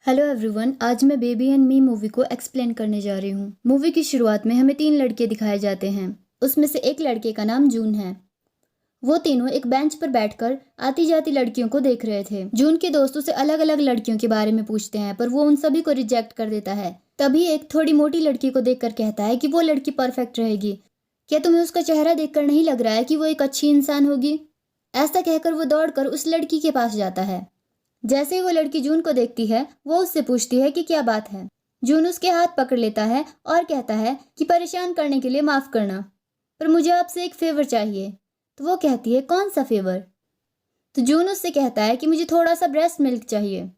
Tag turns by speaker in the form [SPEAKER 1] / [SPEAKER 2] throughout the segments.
[SPEAKER 1] Hello everyone, आज मैं baby and me movie को एक्सप्लेन करने जा रही हूँ। मूवी की शुरुआत में हमें 3 लड़के दिखाए जाते हैं। उसमें से एक लड़के का नाम जून है। वो तीनों एक बेंच पर बैठकर आती जाती लड़कियों को देख रहे थे। जून के दोस्त उसे अलग अलग लड़कियों के बारे में पूछते हैं, पर वो उन सभी को रिजेक्ट कर देता है। तभी एक थोड़ी मोटी लड़की को देखकर कहता है कि वो लड़की परफेक्ट रहेगी। क्या तुम्हें उसका चेहरा देखकर नहीं लग रहा है कि वो एक अच्छी इंसान होगी? ऐसा कहकर वो दौड़कर उस लड़की के पास जाता है। जैसे ही वो लड़की जून को देखती है, वो उससे पूछती है कि क्या बात है। जून उसके हाथ पकड़ लेता है और कहता है कि परेशान करने के लिए माफ करना, पर मुझे आपसे एक फेवर चाहिए। तो वो कहती है, कौन सा फेवर? तो जून उससे कहता है कि मुझे थोड़ा सा ब्रेस्ट मिल्क चाहिए।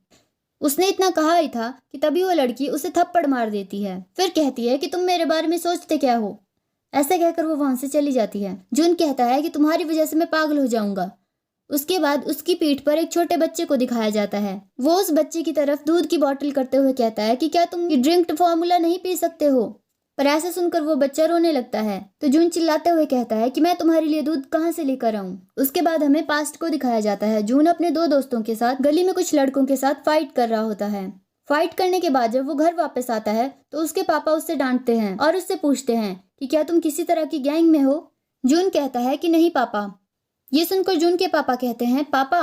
[SPEAKER 1] उसने इतना कहा ही था कि तभी वो लड़की उसे थप्पड़ मार देती है। फिर कहती है कि तुम मेरे बारे में सोचते क्या हो। ऐसा कहकर वो वहां से चली जाती है। जून कहता है कि तुम्हारी वजह से मैं पागल हो जाऊंगा। उसके बाद उसकी पीठ पर एक छोटे बच्चे को दिखाया जाता है। वो उस बच्चे की तरफ दूध की बोतल करते हुए कहता है कि क्या तुम ये ड्रिंक्ड फॉर्मूला नहीं पी सकते हो? पर ऐसा सुनकर वो बच्चा रोने लगता है। तो जून चिल्लाते हुए कहता है कि मैं तुम्हारे लिए दूध कहाँ से लेकर आऊं। उसके बाद हमें पास्ट को दिखाया जाता है। जून अपने 2 दोस्तों के साथ गली में कुछ लड़कों के साथ फाइट कर रहा होता है। फाइट करने के बाद जब वो घर वापस आता है तो उसके पापा उससे डांटते हैं और उससे पूछते हैं कि क्या तुम किसी तरह की गैंग में हो? जून कहता है कि नहीं पापा। ये सुनकर जून के पापा कहते हैं, पापा।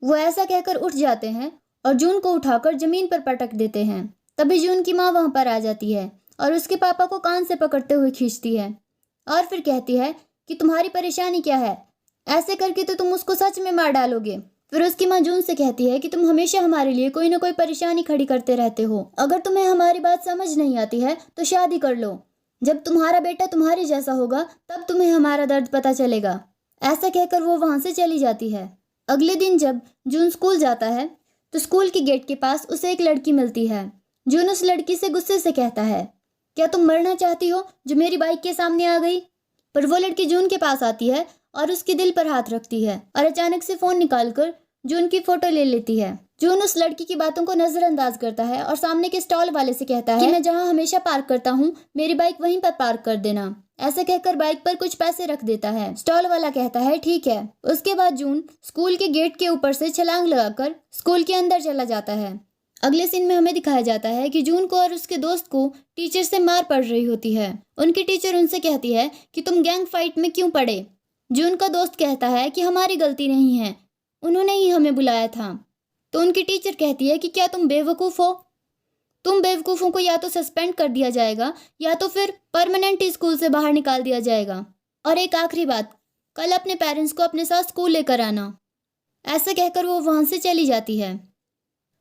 [SPEAKER 1] वो ऐसा कहकर उठ जाते हैं और जून को उठाकर जमीन पर पटक देते हैं। तभी जून की माँ वहां पर आ जाती है और उसके पापा को कान से पकड़ते हुए खींचती है और फिर कहती है कि तुम्हारी परेशानी क्या है? ऐसे करके तो तुम उसको सच में मार डालोगे। फिर उसकी माँ जून से कहती है कि तुम हमेशा हमारे लिए कोई ना कोई परेशानी खड़ी करते रहते हो। अगर तुम्हें हमारी बात समझ नहीं आती है तो शादी कर लो। जब तुम्हारा बेटा तुम्हारे जैसा होगा तब तुम्हें हमारा दर्द पता चलेगा। ऐसा कहकर वो वहां से चली जाती है। अगले दिन जब जून स्कूल जाता है तो स्कूल के गेट के पास उसे एक लड़की मिलती है। जून उस लड़की से गुस्से से कहता है, क्या तुम मरना चाहती हो जो मेरी बाइक के सामने आ गई? पर वो लड़की जून के पास आती है और उसके दिल पर हाथ रखती है और अचानक से फोन निकालकर जून की फोटो ले लेती है। जून उस लड़की की बातों को नजरअंदाज करता है और सामने के स्टॉल वाले से कहता है कि मैं जहां हमेशा पार्क करता हूँ, मेरी बाइक वहीं पर पार्क कर देना। ऐसा कहकर बाइक पर कुछ पैसे रख देता है। स्टॉल वाला कहता है ठीक है। उसके बाद जून स्कूल के गेट के ऊपर से छलांग लगाकर स्कूल के अंदर चला जाता है। अगले सीन में हमें दिखाया जाता है कि जून को और उसके दोस्त को टीचर से मार पड़ रही होती है। उनकी टीचर उनसे कहती है कि तुम गैंग फाइट में क्यों पड़े? जून का दोस्त कहता है कि हमारी गलती नहीं है, उन्होंने ही हमें बुलाया था। तो उनकी टीचर कहती है कि क्या तुम बेवकूफ हो? तुम बेवकूफों को या तो सस्पेंड कर दिया जाएगा या तो फिर परमानेंट स्कूल से बाहर निकाल दिया जाएगा। और एक आखिरी बात, कल अपने पेरेंट्स को अपने साथ स्कूल लेकर आना। ऐसा कहकर वो वहां से चली जाती है।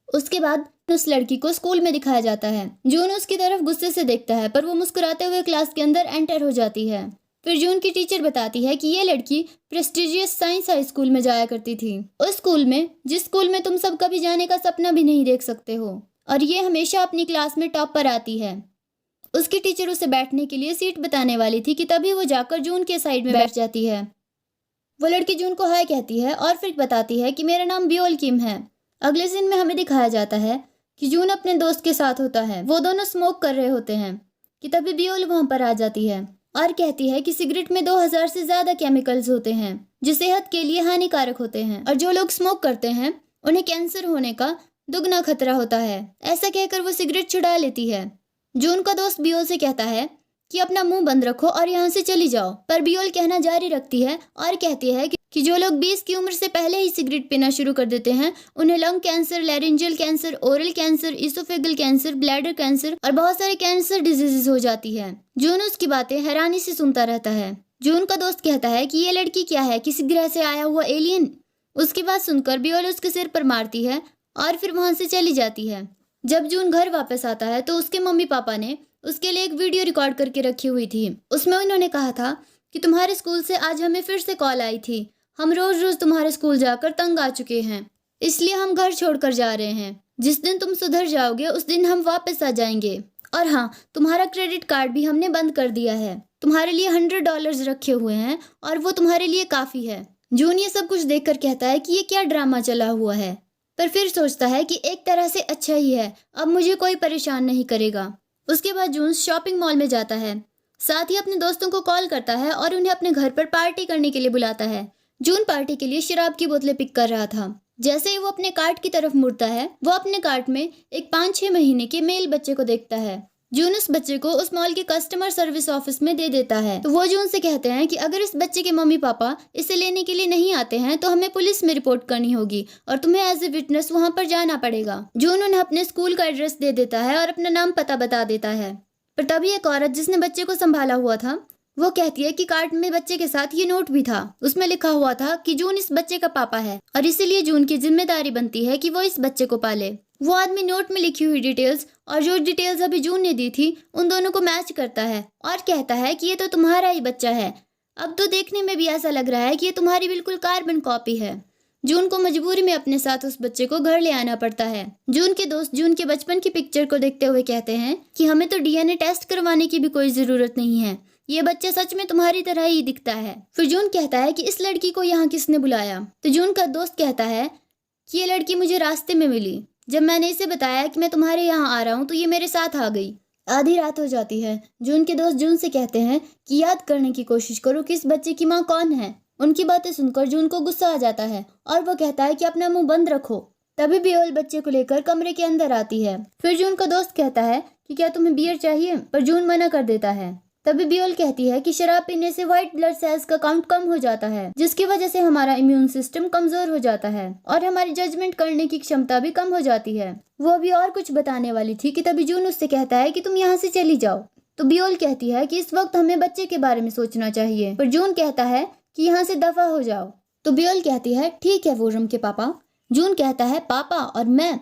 [SPEAKER 1] उसके बाद उस लड़की को स्कूल में दिखाया जाता है। जून उसकी तरफ गुस्से से देखता है पर वो मुस्कुराते हुए क्लास के अंदर एंटर हो जाती है। फिर जून की टीचर बताती है कि ये लड़की प्रेस्टिजियस साइंस हाई स्कूल में जाया करती थी, उस स्कूल में जिस स्कूल में तुम सब कभी जाने का सपना भी नहीं देख सकते हो, और ये हमेशा अपनी क्लास में टॉप पर आती है। उसकी टीचर उसे बैठने के लिए सीट बताने वाली थी कि तभी वो जाकर जून के साइड में बैठ जाती है। वो लड़की जून को हाय कहती है और फिर बताती है कि मेरा नाम बियोल किम है। अगले सीन में हमें दिखाया जाता है कि जून अपने दोस्त के साथ होता है। वो दोनों स्मोक कर रहे होते हैं कि तभी बियोल वहां पर आ जाती है और कहती है कि सिगरेट में 2000 से ज्यादा केमिकल्स होते हैं जो सेहत के लिए हानिकारक होते हैं, और जो लोग स्मोक करते हैं उन्हें कैंसर होने का दुगना खतरा होता है। ऐसा कहकर वो सिगरेट छुड़ा लेती है। जून का दोस्त बियोल से कहता है कि अपना मुंह बंद रखो और यहाँ से चली जाओ, पर बियोल कहना जारी रखती है और कहती है कि जो लोग 20 की उम्र से पहले ही सिगरेट पीना शुरू कर देते हैं उन्हें lung cancer, laryngeal cancer, oral cancer, oesophageal cancer, bladder cancer और बहुत सारे कैंसर डिजीजेस हो जाती है। जून उसकी बातें हैरानी से सुनता रहता है। जून का दोस्त कहता है कि ये लड़की क्या है, किसी ग्रह से आया हुआ एलियन? उसकी बात सुनकर बियोल उसके सिर पर मारती है और फिर वहां से चली जाती है। जब जून घर वापस आता है तो उसके मम्मी पापा ने उसके लिए एक वीडियो रिकॉर्ड करके रखी हुई थी। उसमें उन्होंने कहा था कि तुम्हारे स्कूल से आज हमें फिर से कॉल आई थी, हम रोज रोज तुम्हारे स्कूल जाकर तंग आ चुके हैं, इसलिए हम घर छोड़कर जा रहे हैं। जिस दिन तुम सुधर जाओगे उस दिन हम वापस आ जाएंगे। और हाँ, तुम्हारा क्रेडिट कार्ड भी हमने बंद कर दिया है, तुम्हारे लिए $100 रखे हुए हैं और वो तुम्हारे लिए काफी है। जून ये सब कुछ देखकर कहता है कि ये क्या ड्रामा चला हुआ है, पर फिर सोचता है कि एक तरह से अच्छा ही है, अब मुझे कोई परेशान नहीं करेगा। उसके बाद जून शॉपिंग मॉल में जाता है, साथ ही अपने दोस्तों को कॉल करता है और उन्हें अपने घर पर पार्टी करने के लिए बुलाता है। जून पार्टी के लिए शराब की बोतलें पिक कर रहा था। जैसे ही वो अपने कार्ट की तरफ मुड़ता है, वो अपने कार्ट में एक 5-6 महीने के मेल बच्चे को देखता है। जून उस बच्चे को उस मॉल के कस्टमर सर्विस ऑफिस में दे देता है। तो वो जून से कहते हैं कि अगर इस बच्चे के मम्मी पापा इसे लेने के लिए नहीं आते हैं तो हमें पुलिस में रिपोर्ट करनी होगी और तुम्हें एज ए विटनेस वहां पर जाना पड़ेगा। जून उन्हें अपने स्कूल का एड्रेस दे देता है और अपना नाम पता बता देता है। पर तभी एक औरत जिसने बच्चे को संभाला हुआ था, वो कहती है कि कार्ड में बच्चे के साथ ये नोट भी था। उसमें लिखा हुआ था कि जून इस बच्चे का पापा है और इसीलिए जून की जिम्मेदारी बनती है कि वो इस बच्चे को पाले। वो आदमी नोट में लिखी हुई डिटेल्स और जो डिटेल्स अभी जून ने दी थी उन दोनों को मैच करता है और कहता है कि ये तो तुम्हारा ही बच्चा है। अब तो देखने में भी ऐसा लग रहा है कि ये तुम्हारी बिल्कुल कार्बन कॉपी है। जून को मजबूरी में अपने साथ उस बच्चे को घर ले आना पड़ता है। जून के दोस्त जून के बचपन की पिक्चर को देखते हुए कहते हैं कि हमें तो डीएनए टेस्ट करवाने की भी कोई जरूरत नहीं है, ये बच्चा सच में तुम्हारी तरह ही दिखता है। फिर जून कहता है कि इस लड़की को यहाँ किसने बुलाया। तो जून का दोस्त कहता है कि ये लड़की मुझे रास्ते में मिली, जब मैंने इसे बताया कि मैं तुम्हारे यहाँ आ रहा हूँ तो ये मेरे साथ आ गई। आधी रात हो जाती है। जून के दोस्त जून से कहते हैं कि याद करने की कोशिश करो कि इस बच्चे की माँ कौन है। उनकी बातें सुनकर जून को गुस्सा आ जाता है और वो कहता है कि अपना मुंह बंद रखो। तभी बियोल बच्चे को लेकर कमरे के अंदर आती है। फिर जून का दोस्त कहता है कि क्या तुम्हें बियर चाहिए, पर जून मना कर देता है। तभी बियोल कहती है कि शराब पीने से व्हाइट ब्लड सेल्स का काउंट कम हो जाता है, जिसकी वजह से हमारा इम्यून सिस्टम कमजोर हो जाता है और हमारी जजमेंट करने की क्षमता भी कम हो जाती है। वो अभी और कुछ बताने वाली थी कि तभी जून उससे कहता है कि तुम यहाँ से चली जाओ। तो बियोल कहती है कि इस वक्त हमें बच्चे के बारे में सोचना चाहिए, पर जून कहता है कि यहाँ से दफा हो जाओ। तो बियोल कहती है ठीक है वोरम के पापा। जून कहता है पापा और मैं,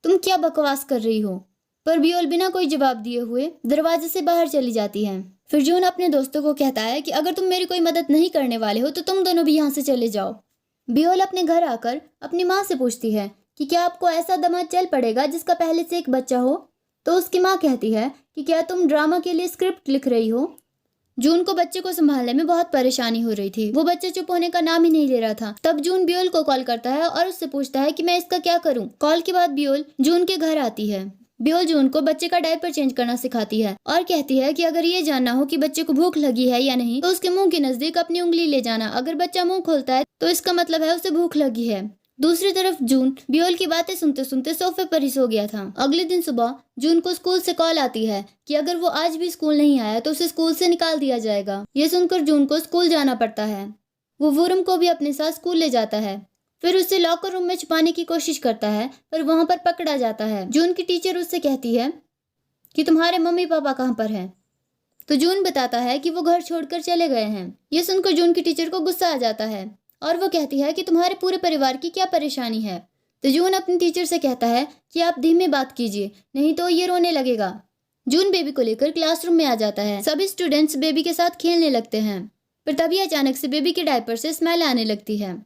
[SPEAKER 1] तुम क्या बकवास कर रही हो। पर बियोल बिना कोई जवाब दिए हुए दरवाजे से बाहर चली जाती है। फिर जून अपने दोस्तों को कहता है कि अगर तुम मेरी कोई मदद नहीं करने वाले हो तो तुम दोनों भी यहाँ से चले जाओ। बियोल अपने घर आकर अपनी माँ से पूछती है कि क्या आपको ऐसा दामाद चल पड़ेगा जिसका पहले से एक बच्चा हो। तो उसकी माँ कहती है कि क्या तुम ड्रामा के लिए स्क्रिप्ट लिख रही हो। जून को बच्चे को संभालने में बहुत परेशानी हो रही थी। वो बच्चा चुप होने का नाम ही नहीं ले रहा था। तब जून बियोल को कॉल करता है और उससे पूछता है कि मैं इसका क्या करूं। कॉल के बाद बियोल जून के घर आती है। बियोल जून को बच्चे का डायपर चेंज करना सिखाती है और कहती है कि अगर ये जानना हो कि बच्चे को भूख लगी है या नहीं तो उसके मुंह के नजदीक अपनी उंगली ले जाना। अगर बच्चा मुंह खोलता है तो इसका मतलब है उसे भूख लगी है। दूसरी तरफ जून बियोल की बातें सुनते सुनते सोफे पर ही सो गया था। अगले दिन सुबह जून को स्कूल से कॉल आती है कि अगर वो आज भी स्कूल नहीं आया तो उसे स्कूल से निकाल दिया जाएगा। ये सुनकर जून को स्कूल जाना पड़ता है। वो वुरम को भी अपने साथ स्कूल ले जाता है। फिर उसे लॉकर रूम में छुपाने की कोशिश करता है पर वहां पर पकड़ा जाता है। जून की टीचर उससे कहती है कि तुम्हारे मम्मी पापा कहाँ पर हैं। तो जून बताता है कि वो घर छोड़कर चले गए हैं। ये सुनकर जून की टीचर को गुस्सा आ जाता है और वो कहती है कि तुम्हारे पूरे परिवार की क्या परेशानी है। तो जून अपनी टीचर से कहता है कि आप धीमे बात कीजिए नहीं तो ये रोने लगेगा। जून बेबी को लेकर क्लासरूम में आ जाता है। सभी स्टूडेंट्स बेबी के साथ खेलने लगते हैं पर तभी अचानक से बेबी के डायपर से स्मेल आने लगती है।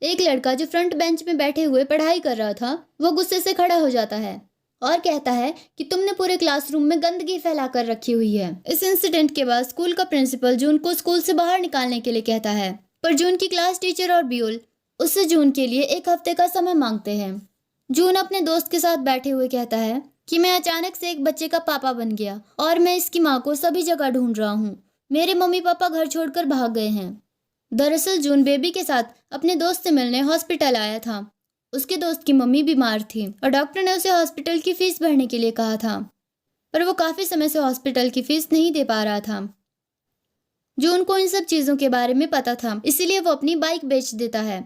[SPEAKER 1] एक लड़का जो फ्रंट बेंच में बैठे हुए पढ़ाई कर रहा था वो गुस्से से खड़ा हो जाता है और कहता है कि तुमने पूरे क्लासरूम में गंदगी फैला कर रखी हुई है। इस इंसिडेंट के बाद स्कूल का प्रिंसिपल जून को स्कूल से बाहर निकालने के लिए कहता है पर जून की क्लास टीचर और बियोल उससे जून के लिए 1 हफ्ते का समय मांगते हैं। जून अपने दोस्त के साथ बैठे हुए कहता है कि मैं अचानक से एक बच्चे का पापा बन गया और मैं इसकी माँ को सभी जगह ढूंढ रहा हूँ। मेरे मम्मी पापा घर छोड़कर भाग गए हैं। दरअसल जून बेबी के साथ अपने दोस्त से मिलने हॉस्पिटल आया था। उसके दोस्त की मम्मी बीमार थी और डॉक्टर ने उसे हॉस्पिटल की फीस भरने के लिए कहा था पर वो काफी समय से हॉस्पिटल की फीस नहीं दे पा रहा था। जून को इन सब चीजों के बारे में पता था, इसीलिए वो अपनी बाइक बेच देता है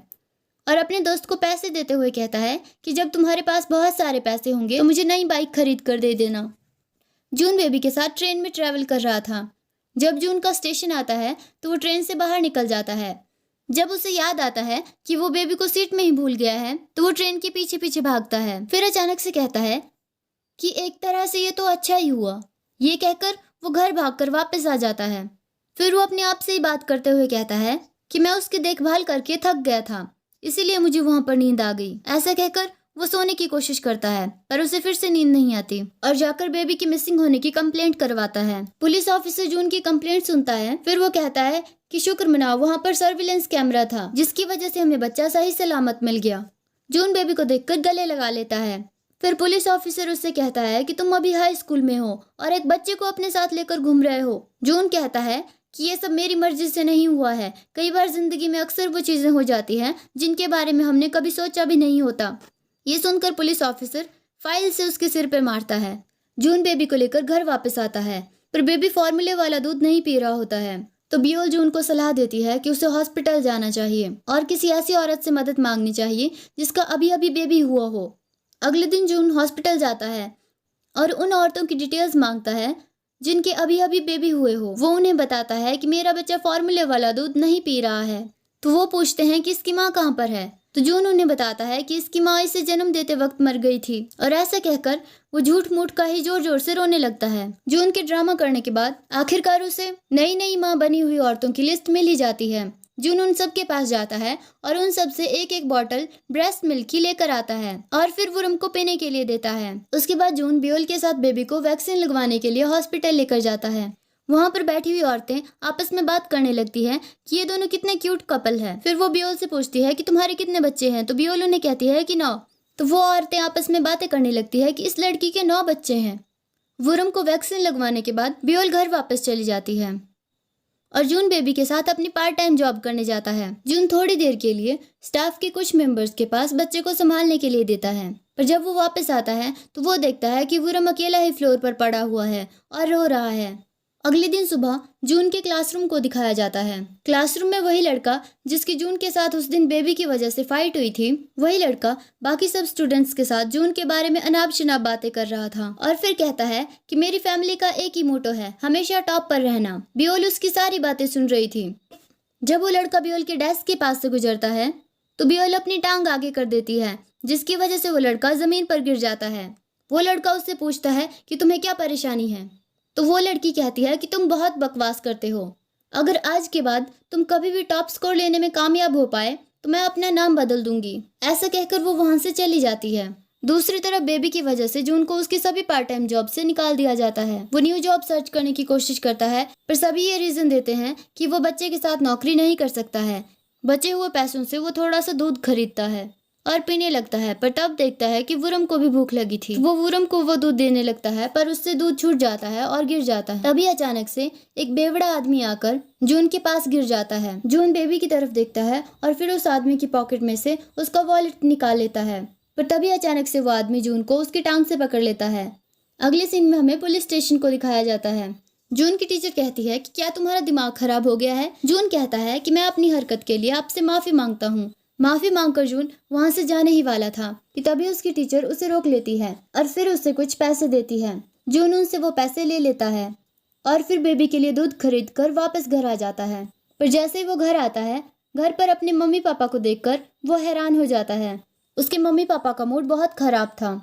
[SPEAKER 1] और अपने दोस्त को पैसे देते हुए कहता है कि जब तुम्हारे पास बहुत सारे पैसे होंगे तो मुझे नई बाइक खरीद कर दे देना। जून बेबी के साथ ट्रेन में ट्रेवल कर रहा था। जब जून का स्टेशन आता है तो वो ट्रेन से बाहर निकल जाता है। जब उसे याद आता है कि वो बेबी को सीट में ही भूल गया है तो वो ट्रेन के पीछे पीछे भागता है। फिर अचानक से कहता है कि एक तरह से ये तो अच्छा ही हुआ। ये कहकर वो घर भागकर वापस आ जाता है। फिर वो अपने आप से ही बात करते हुए कहता है कि मैं उसकी देखभाल करके थक गया था, इसीलिए मुझे वहां पर नींद आ गई। ऐसा कहकर वो सोने की कोशिश करता है पर उसे फिर से नींद नहीं आती और जाकर बेबी की मिसिंग होने की कंप्लेंट करवाता है। पुलिस ऑफिसर जून की कंप्लेंट सुनता है। फिर वो कहता है कि शुक्र मनाओ वहां पर सर्विलेंस कैमरा था जिसकी वजह से हमें बच्चा सही सलामत मिल गया। जून बेबी को देखकर गले लगा लेता है। फिर पुलिस ऑफिसर उससे कहता है कि तुम अभी हाई स्कूल में हो और एक बच्चे को अपने साथ लेकर घूम रहे हो। जून कहता है कि ये सब मेरी मर्जी से नहीं हुआ है। कई बार जिंदगी में अक्सर वो चीजें हो जाती हैं जिनके बारे में हमने कभी सोचा भी नहीं होता। ये सुनकर पुलिस ऑफिसर फाइल से उसके सिर पर मारता है। जून बेबी को लेकर घर वापस आता है, पर बेबी फॉर्मूले वाला दूध नहीं पी रहा होता है। तो बियोल जून को सलाह देती है कि उसे हॉस्पिटल जाना चाहिए और किसी ऐसी औरत से मदद मांगनी चाहिए जिसका अभी अभी बेबी हुआ हो। अगले दिन जून हॉस्पिटल जाता है और उन औरतों की डिटेल्स मांगता है जिनके अभी अभी बेबी हुए हो। वो उन्हें बताता है कि मेरा बच्चा फॉर्मूले वाला दूध नहीं पी रहा है। तो वो पूछते हैं कि इसकी माँ कहाँ पर है। तो जून उन्हें बताता है कि इसकी माँ इसे जन्म देते वक्त मर गई थी, और ऐसा कहकर वो झूठ मूठ का ही जोर जोर से रोने लगता है। जून के ड्रामा करने के बाद आखिरकार उसे नई नई माँ बनी हुई औरतों की लिस्ट मिल ही जाती है। जून उन सब के पास जाता है और उन सब से एक एक बॉटल ब्रेस्ट मिल्क की लेकर आता है और फिर वुरम को पीने के लिए देता है। उसके बाद जून बियोल के साथ बेबी को वैक्सीन लगवाने के लिए हॉस्पिटल लेकर जाता है। वहाँ पर बैठी हुई औरतें आपस में बात करने लगती है कि ये दोनों कितने क्यूट कपल है। फिर वो बियोल से पूछती है कि तुम्हारे कितने बच्चे हैं, तो बियोल उन्हें कहती है कि 9। तो वो औरतें आपस में बातें करने लगती है कि इस लड़की के 9 बच्चे हैं। वुरम को वैक्सीन लगवाने के बाद बियोल घर वापस चली जाती है और जून बेबी के साथ अपनी पार्ट टाइम जॉब करने जाता है। जून थोड़ी देर के लिए स्टाफ के कुछ मेंबर्स के पास बच्चे को संभालने के लिए देता है, पर जब वो वापस आता है तो वो देखता है कि वुरम अकेला ही फ्लोर पर पड़ा हुआ है और रो रहा है। अगले दिन सुबह जून के क्लासरूम को दिखाया जाता है। क्लासरूम में वही लड़का जिसकी जून के साथ उस दिन बेबी की वजह से फाइट हुई थी, वही लड़का बाकी सब स्टूडेंट्स के साथ जून के बारे में अनाप शनाप बातें कर रहा था और फिर कहता है कि मेरी फैमिली का एक ही मोटो है, हमेशा टॉप पर रहना। बियोल उसकी सारी बातें सुन रही थी। जब वो लड़का बियोल के डेस्क के पास से गुजरता है तो बियोल अपनी टांग आगे कर देती है, जिसकी वजह से वो लड़का जमीन पर गिर जाता है। वो लड़का उससे पूछता है कि तुम्हें क्या परेशानी है। तो वो लड़की कहती है कि तुम बहुत बकवास करते हो, अगर आज के बाद तुम कभी भी टॉप स्कोर लेने में कामयाब हो पाए तो मैं अपना नाम बदल दूंगी। ऐसा कहकर वो वहां से चली जाती है। दूसरी तरफ बेबी की वजह से जून को उसकी सभी पार्ट टाइम जॉब से निकाल दिया जाता है। वो न्यू जॉब सर्च करने की कोशिश करता है, पर सभी ये रीजन देते हैं कि वो बच्चे के साथ नौकरी नहीं कर सकता है। बचे हुए पैसों से वो थोड़ा सा दूध खरीदता है और पीने लगता है, पर तब देखता है कि वुरम को भी भूख लगी थी। वो वुरम को वो दूध देने लगता है, पर उससे दूध छूट जाता है और गिर जाता है। तभी अचानक से एक बेवड़ा आदमी आकर जून के पास गिर जाता है। जून बेबी की तरफ देखता है और फिर उस आदमी की पॉकेट में से उसका वॉलेट निकाल लेता है, पर तभी अचानक से वो आदमी जून को उसकी टांग से पकड़ लेता है। अगले सीन में हमें पुलिस स्टेशन को दिखाया जाता है। जून की टीचर कहती है कि क्या तुम्हारा दिमाग खराब हो गया है। जून कहता है कि मैं अपनी हरकत के लिए आपसे माफी मांगता हूँ। माफी मांगकर जून वहां से जाने ही वाला था कि तभी उसकी टीचर उसे रोक लेती है और फिर उसे कुछ पैसे देती है। जून उनसे वो पैसे ले लेता है और फिर बेबी के लिए दूध खरीद कर वापस घर आ जाता है। पर जैसे ही वो घर आता है, घर पर अपने मम्मी पापा को देखकर वो हैरान हो जाता है। उसके मम्मी पापा का मूड बहुत खराब था,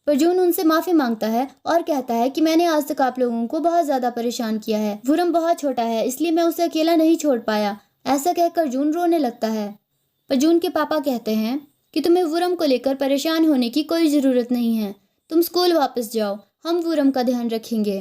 [SPEAKER 1] पर जून उनसे माफी मांगता है और कहता है कि मैंने आज तक आप लोगों को बहुत ज्यादा परेशान किया है। वुरम बहुत छोटा है, इसलिए मैं उसे अकेला नहीं छोड़ पाया। ऐसा कहकर जून रोने लगता है, पर जून के पापा कहते हैं कि तुम्हें वुरम को लेकर परेशान होने की कोई ज़रूरत नहीं है, तुम स्कूल वापस जाओ, हम वुरम का ध्यान रखेंगे।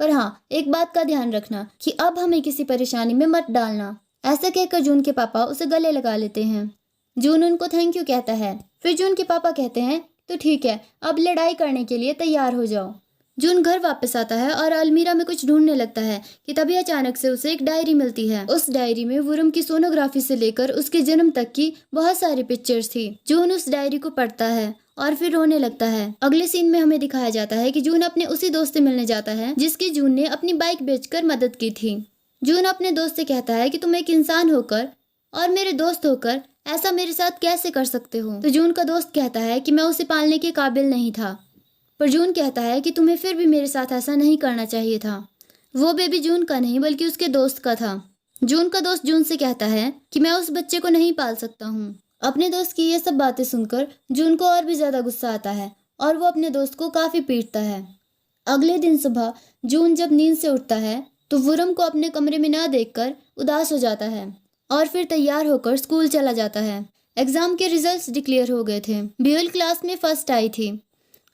[SPEAKER 1] पर हाँ, एक बात का ध्यान रखना कि अब हमें किसी परेशानी में मत डालना। ऐसा कहकर जून के पापा उसे गले लगा लेते हैं। जून उनको थैंक यू कहता है। फिर जून के पापा कहते हैं तो ठीक है, अब लड़ाई करने के लिए तैयार हो जाओ। जून घर वापस आता है और अलमीरा में कुछ ढूंढने लगता है कि तभी अचानक से उसे एक डायरी मिलती है। उस डायरी में वुरम की सोनोग्राफी से लेकर उसके जन्म तक की बहुत सारी पिक्चर्स थी। जून उस डायरी को पढ़ता है और फिर रोने लगता है। अगले सीन में हमें दिखाया जाता है कि जून अपने उसी दोस्त से मिलने जाता है जिसकी जून ने अपनी बाइक बेचकर मदद की थी। जून अपने दोस्त से कहता है कि तुम एक इंसान होकर और मेरे दोस्त होकर ऐसा मेरे साथ कैसे कर सकते हो। तो जून का दोस्त कहता है कि मैं उसे पालने के काबिल नहीं था, पर जून कहता है कि तुम्हें फिर भी मेरे साथ ऐसा नहीं करना चाहिए था। वो बेबी जून का नहीं बल्कि उसके दोस्त का था। जून का दोस्त जून से कहता है कि मैं उस बच्चे को नहीं पाल सकता हूँ। अपने दोस्त की ये सब बातें सुनकर जून को और भी ज्यादा गुस्सा आता है और वो अपने दोस्त को काफी पीटता है। अगले दिन सुबह जून जब नींद से उठता है तो वुरम को अपने कमरे में न देखकर उदास हो जाता है और फिर तैयार होकर स्कूल चला जाता है। एग्जाम के रिजल्ट्स डिक्लेयर हो गए थे। बियोल क्लास में फर्स्ट आई थी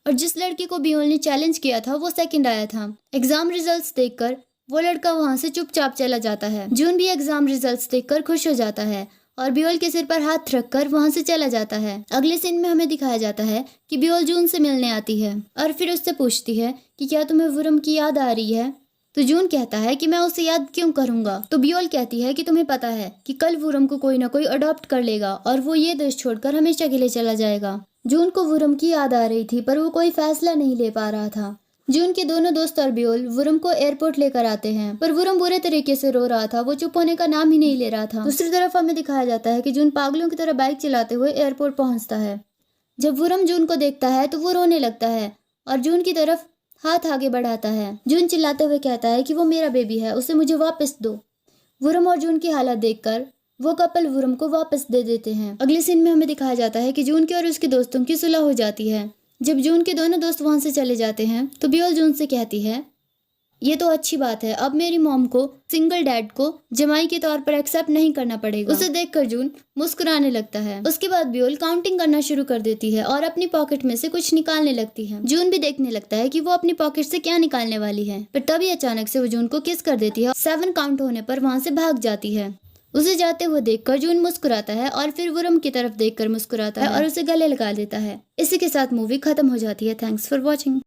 [SPEAKER 1] और जिस लड़की को बियोल ने चैलेंज किया था वो सेकंड आया था। एग्जाम रिजल्ट्स देखकर वो लड़का वहां से चुपचाप चला जाता है। जून भी एग्जाम रिजल्ट्स देखकर खुश हो जाता है और बियोल के सिर पर हाथ रखकर वहां से चला जाता है। अगले सीन में हमें दिखाया जाता है कि बियोल जून से मिलने आती है और फिर उससे पूछती है कि क्या तुम्हें वुरम की याद आ रही है। तो जून कहता है कि मैं उसे याद क्यों करूंगा। तो बियोल कहती है कि तुम्हें पता है कि कल वुरम को कोई ना कोई अडॉप्ट कर लेगा और वो ये देश छोड़कर हमेशा के लिए चला जाएगा। जून को वुरम की याद आ रही थी पर वो कोई फैसला नहीं ले पा रहा था। जून के दोनों दोस्त और बियोल वुरम को एयरपोर्ट लेकर आते हैं पर वुरम बुरे तरीके से रो रहा था। वो चुप होने का नाम ही नहीं ले रहा था। दूसरी तरफ हमें दिखाया जाता है कि जून पागलों की तरह बाइक चलाते हुए एयरपोर्ट पहुंचता है। जब वुरम जून को देखता है तो वो रोने लगता है और जून की तरफ हाथ आगे बढ़ाता है। जून चिल्लाते हुए कहता है कि वो मेरा बेबी है, उसे मुझे वापस दो। वुरम और जून की हालत देखकर वो कपल वुरम को वापस दे देते हैं। अगले सीन में हमें दिखाया जाता है कि जून के और उसके दोस्तों की सुलह हो जाती है। जब जून के दोनों दोस्त वहां से चले जाते हैं तो बियोल जून से कहती है, ये तो अच्छी बात है, अब मेरी मॉम को सिंगल डैड को जमाई के तौर पर एक्सेप्ट नहीं करना पड़ेगा। उसे देखकर जून मुस्कुराने लगता है। उसके बाद बियोल काउंटिंग करना शुरू कर देती है और अपनी पॉकेट में से कुछ निकालने लगती है। जून भी देखने लगता है कि वो अपनी पॉकेट से क्या निकालने वाली है, पर तभी अचानक से वो जून को किस कर देती है और 7 काउंट होने पर वहां से भाग जाती है। उसे जाते हुए देखकर जून मुस्कुराता है और फिर वुरम की तरफ देखकर मुस्कुराता है और उसे गले लगा लेता है। इसी के साथ मूवी खत्म हो जाती है। Thanks for watching.